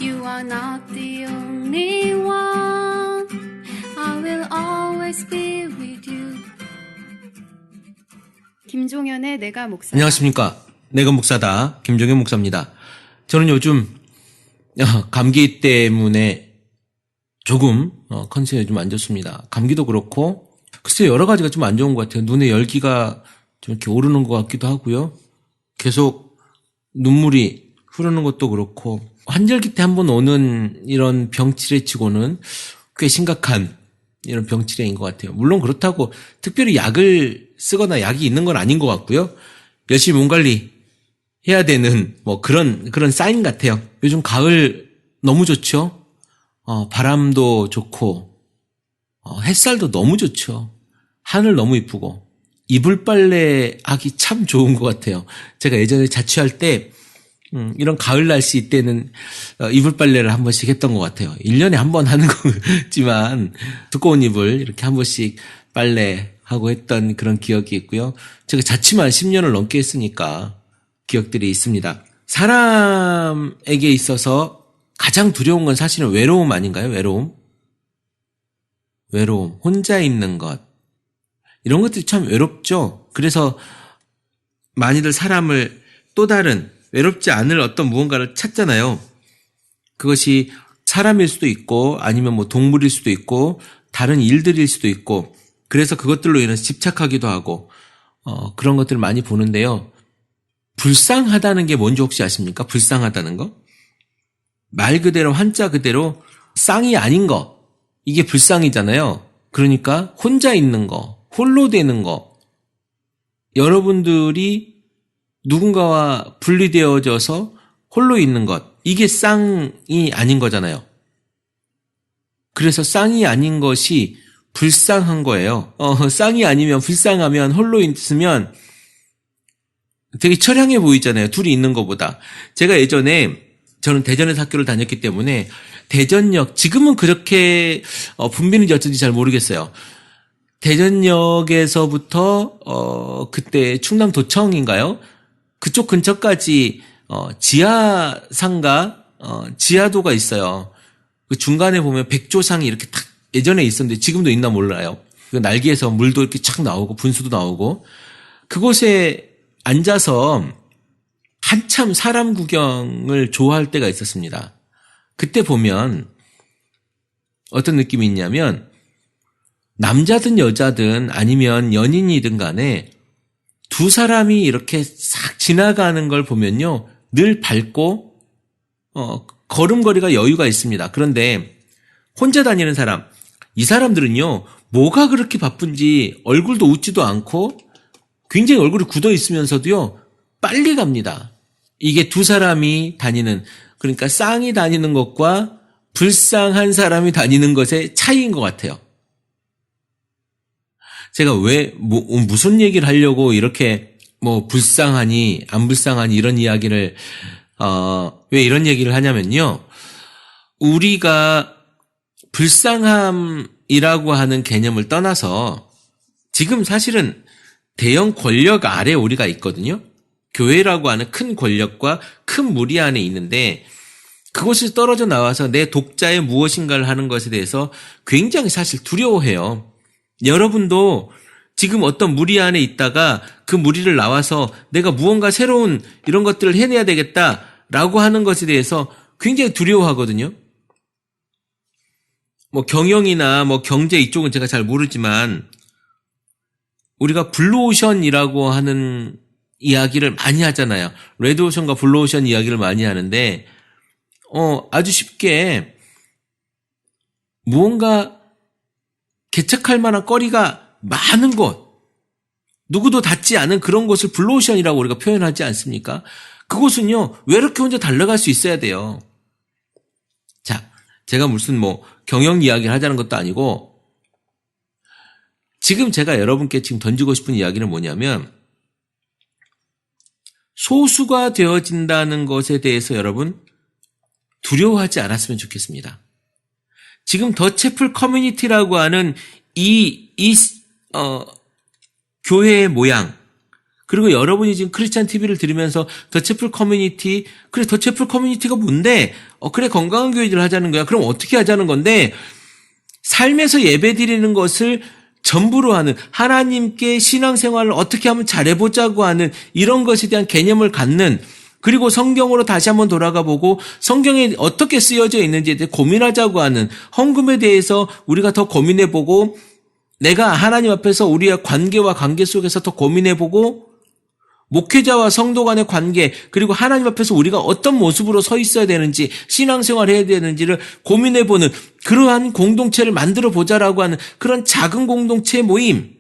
You are not the only one. I will always be with you. 김종현의 내가 목사다. 안녕하십니까. 내가 목사다. 김종현 목사입니다. 저는 요즘 감기 때문에 조금 컨디션이 좀 안 좋습니다. 감기도 그렇고 글쎄 여러 가지가 좀 안 좋은 것 같아요. 눈에 열기가 좀 이렇게 오르는 것 같기도 하고요. 계속 눈물이 흐르는 것도 그렇고 환절기 때 한번 오는 이런 병치레 치고는 꽤 심각한 이런 병치레인 것 같아요. 물론 그렇다고 특별히 약을 쓰거나 약이 있는 건 아닌 것 같고요. 열심히 몸 관리 해야 되는 그런 사인 같아요. 요즘 가을 너무 좋죠. 바람도 좋고 햇살도 너무 좋죠. 하늘 너무 이쁘고 이불 빨래 하기 참 좋은 것 같아요. 제가 예전에 자취할 때 이런 가을 날씨 때는 이불 빨래를 한 번씩 했던 것 같아요. 1년에 한 번 하는 거지만 두꺼운 이불 이렇게 한 번씩 빨래하고 했던 그런 기억이 있고요. 제가 자취만 10년을 넘게 했으니까 기억들이 있습니다. 사람에게 있어서 가장 두려운 건 사실은 외로움 아닌가요? 외로움, 혼자 있는 것. 이런 것들이 참 외롭죠. 그래서 많이들 사람을 또 다른 외롭지 않을 어떤 무언가를 찾잖아요. 그것이 사람일 수도 있고 아니면 동물일 수도 있고 다른 일들일 수도 있고 그래서 그것들로 인해서 집착하기도 하고 그런 것들을 많이 보는데요. 불쌍하다는 게 뭔지 혹시 아십니까? 불쌍하다는 거? 말 그대로 한자 그대로 쌍이 아닌 거. 이게 불쌍이잖아요. 그러니까 혼자 있는 거, 홀로 되는 거. 여러분들이 누군가와 분리되어져서 홀로 있는 것. 이게 쌍이 아닌 거잖아요. 그래서 쌍이 아닌 것이 불쌍한 거예요. 쌍이 아니면 불쌍하면 홀로 있으면 되게 처량해 보이잖아요. 둘이 있는 것보다. 제가 예전에 저는 대전에서 학교를 다녔기 때문에 대전역 지금은 그렇게 붐비는지 어쩐지 잘 모르겠어요. 대전역에서부터 그때 충남도청인가요? 그쪽 근처까지 지하상가 지하도가 있어요. 그 중간에 보면 백조상이 이렇게 탁 예전에 있었는데 지금도 있나 몰라요. 그 날개에서 물도 이렇게 착 나오고 분수도 나오고 그곳에 앉아서 한참 사람 구경을 좋아할 때가 있었습니다. 그때 보면 어떤 느낌이 있냐면 남자든 여자든 아니면 연인이든 간에 두 사람이 이렇게 싹 지나가는 걸 보면요. 늘 밝고 걸음걸이가 여유가 있습니다. 그런데 혼자 다니는 사람, 이 사람들은요. 뭐가 그렇게 바쁜지 얼굴도 웃지도 않고 굉장히 얼굴이 굳어 있으면서도요. 빨리 갑니다. 이게 두 사람이 다니는 그러니까 쌍이 다니는 것과 불쌍한 사람이 다니는 것의 차이인 것 같아요. 제가 왜 무슨 얘기를 하려고 이렇게 불쌍하니 안 불쌍하니 이런 이야기를 왜 이런 얘기를 하냐면요. 우리가 불쌍함이라고 하는 개념을 떠나서 지금 사실은 대형 권력 아래 우리가 있거든요. 교회라고 하는 큰 권력과 큰 무리 안에 있는데 그곳에서 떨어져 나와서 내 독자의 무엇인가를 하는 것에 대해서 굉장히 사실 두려워해요. 여러분도 지금 어떤 무리 안에 있다가 그 무리를 나와서 내가 무언가 새로운 이런 것들을 해내야 되겠다라고 하는 것에 대해서 굉장히 두려워하거든요. 경영이나 경제 이쪽은 제가 잘 모르지만 우리가 블루오션이라고 하는 이야기를 많이 하잖아요. 레드오션과 블루오션 이야기를 많이 하는데 아주 쉽게 무언가 개척할 만한 거리가 많은 곳, 누구도 닿지 않은 그런 곳을 블루오션이라고 우리가 표현하지 않습니까? 그곳은요. 왜 이렇게 혼자 달려갈 수 있어야 돼요? 자, 제가 무슨 경영 이야기를 하자는 것도 아니고 지금 제가 여러분께 지금 던지고 싶은 이야기는 뭐냐면 소수가 되어진다는 것에 대해서 여러분 두려워하지 않았으면 좋겠습니다. 지금 더 채플 커뮤니티라고 하는 이 교회의 모양 그리고 여러분이 지금 크리스찬 TV를 들으면서 더채플 커뮤니티, 그래, 더채플 커뮤니티가 뭔데? 그래, 건강한 교회를 하자는 거야. 그럼 어떻게 하자는 건데, 삶에서 예배 드리는 것을 전부로 하는, 하나님께 신앙생활을 어떻게 하면 잘해보자고 하는 이런 것에 대한 개념을 갖는, 그리고 성경으로 다시 한번 돌아가 보고 성경에 어떻게 쓰여져 있는지에 대해 고민하자고 하는, 헌금에 대해서 우리가 더 고민해보고, 내가 하나님 앞에서 우리의 관계와 관계 속에서 더 고민해보고, 목회자와 성도 간의 관계, 그리고 하나님 앞에서 우리가 어떤 모습으로 서 있어야 되는지, 신앙생활을 해야 되는지를 고민해보는 그러한 공동체를 만들어 보자라고 하는 그런 작은 공동체의 모임,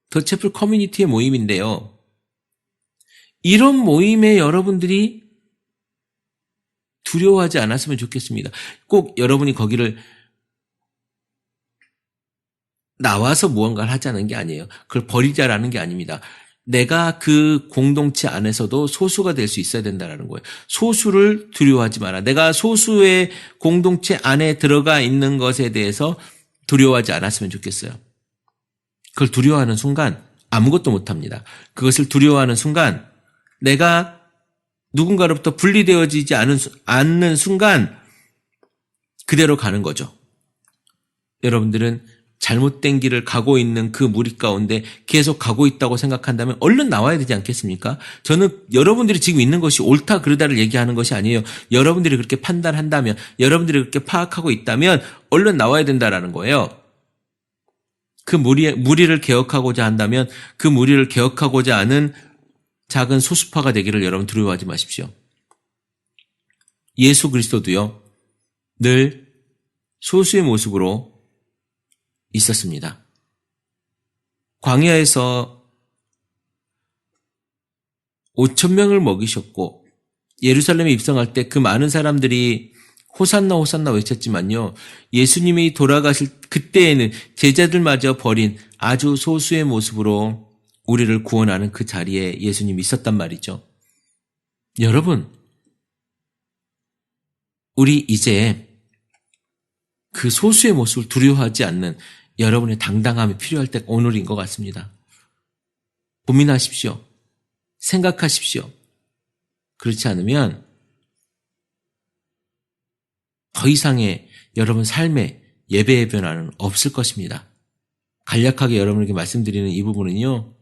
더채플 커뮤니티의 모임인데요. 이런 모임에 여러분들이 두려워하지 않았으면 좋겠습니다. 꼭 여러분이 거기를 나와서 무언가를 하자는 게 아니에요. 그걸 버리자라는 게 아닙니다. 내가 그 공동체 안에서도 소수가 될 수 있어야 된다는 거예요. 소수를 두려워하지 마라. 내가 소수의 공동체 안에 들어가 있는 것에 대해서 두려워하지 않았으면 좋겠어요. 그걸 두려워하는 순간 아무것도 못합니다. 그것을 두려워하는 순간 내가 누군가로부터 분리되어지지 않는 순간 그대로 가는 거죠. 여러분들은 잘못된 길을 가고 있는 그 무리 가운데 계속 가고 있다고 생각한다면 얼른 나와야 되지 않겠습니까? 저는 여러분들이 지금 있는 것이 옳다 그르다를 얘기하는 것이 아니에요. 여러분들이 그렇게 판단한다면, 여러분들이 그렇게 파악하고 있다면 얼른 나와야 된다라는 거예요. 그 무리를 개혁하고자 한다면 그 무리를 개혁하고자 하는 작은 소수파가 되기를 여러분 두려워하지 마십시오. 예수 그리스도도요, 늘 소수의 모습으로 있었습니다. 광야에서 5,000명을 먹이셨고 예루살렘에 입성할 때 그 많은 사람들이 호산나 호산나 외쳤지만요, 예수님이 돌아가실 그때에는 제자들마저 버린 아주 소수의 모습으로 우리를 구원하는 그 자리에 예수님이 있었단 말이죠. 여러분, 우리 이제 그 소수의 모습을 두려워하지 않는 여러분의 당당함이 필요할 때가 오늘인 것 같습니다. 고민하십시오. 생각하십시오. 그렇지 않으면 더 이상의 여러분 삶의 예배의 변화는 없을 것입니다. 간략하게 여러분에게 말씀드리는 이 부분은요,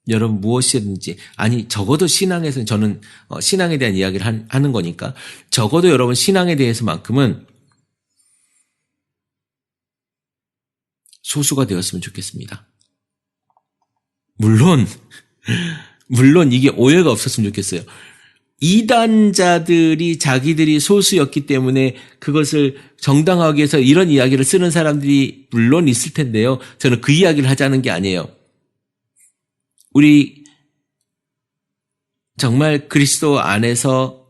여러분 무엇이든지, 아니 적어도 신앙에서는, 저는 신앙에 대한 이야기를 하는 거니까 적어도 여러분 신앙에 대해서만큼은 소수가 되었으면 좋겠습니다. 물론 이게 오해가 없었으면 좋겠어요. 이단자들이 자기들이 소수였기 때문에 그것을 정당화하기 위해서 이런 이야기를 쓰는 사람들이 물론 있을 텐데요. 저는 그 이야기를 하자는 게 아니에요. 우리 정말 그리스도 안에서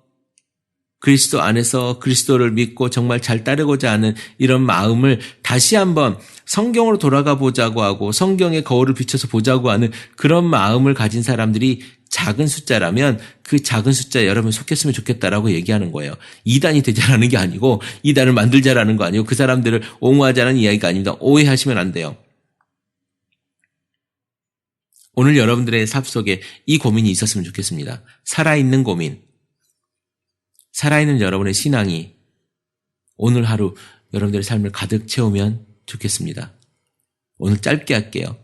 그리스도를 믿고 정말 잘 따르고자 하는 이런 마음을 다시 한번 성경으로 돌아가 보자고 하고 성경의 거울을 비춰서 보자고 하는 그런 마음을 가진 사람들이 작은 숫자라면 그 작은 숫자에 여러분 속했으면 좋겠다라고 얘기하는 거예요. 이단이 되자라는 게 아니고 이단을 만들자라는 거 아니고 그 사람들을 옹호하자는 이야기가 아닙니다. 오해하시면 안 돼요. 오늘 여러분들의 삶 속에 이 고민이 있었으면 좋겠습니다. 살아있는 고민. 살아있는 여러분의 신앙이 오늘 하루 여러분들의 삶을 가득 채우면 좋겠습니다. 오늘 짧게 할게요.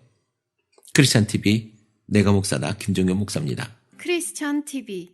크리스찬 TV 내가 목사다 김종현 목사입니다. 크리스찬 TV